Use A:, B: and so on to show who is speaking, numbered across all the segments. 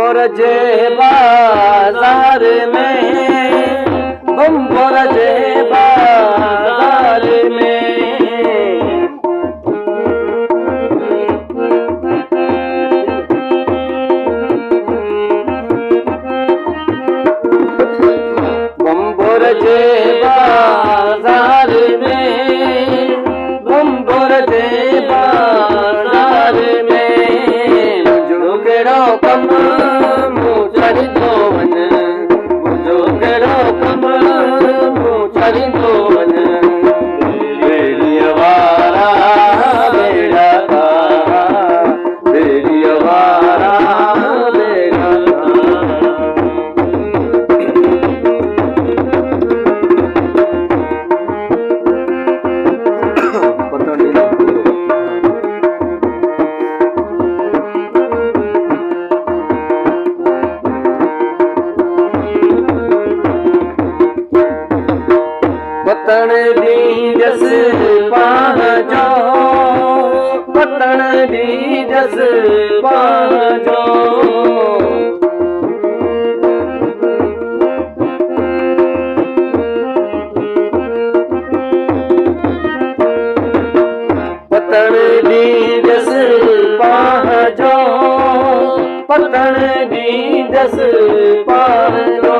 A: बम्बोर जे बाज़ार में, बम्बोर जे बाज़ार में, बम्बोर जे बाज़ार में, बम्बोर जे बाज़ार में, मुझो कहिड़ो कमु मूं छॾींदो वञ, मुझो कहिड़ो कमु मूं छॾींदो वञ, ॿेड़ीअ वारा ॿेड़ा तारा, ॿेड़ीअ वारा ॿेड़ा पतन दीजस पाण जो, पतन दीजस पाण जो, पतन दीजस पाण जो, पतन दीजस पाण जो,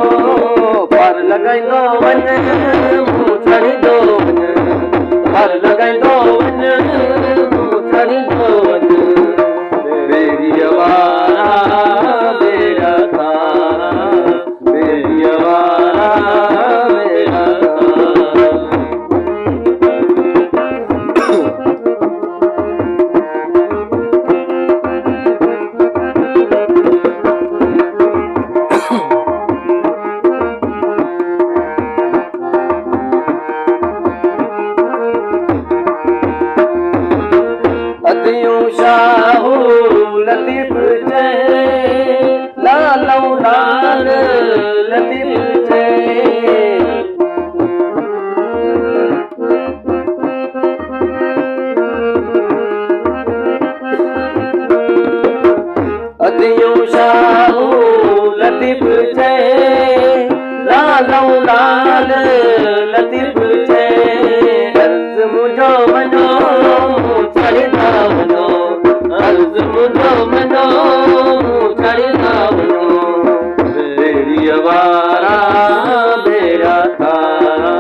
A: पार लॻाईंदो वञ मूं छॾींदो वञ, पार लॻाईंदो वञ मूं छॾींदो वञ, ॿेड़ीअ वारा ॿेड़ा तारा, ॿेड़ीअ वारा ॿेड़ा तारा। अदियूं शाहू लतीफ़ चए, लालऊं लाल लतीफ़ चए, अदियूं शाहू लतीफ़ चए, लालऊं लाल लतीफ़ चए, अर्ज़ मुंहिंजो वञो छॾींदा वञो, अर्ज़ मुंहिंजो वञो छॾींदा वञो, ॿेड़ीअ वारा ॿेड़ा तारा,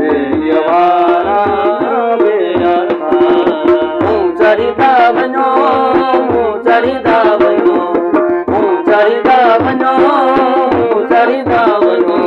A: ॿेड़ीअ वारा ॿेड़ा तारा, छॾींदा वञो छॾींदा वञो, छॾींदा वञो छॾींदा वञो।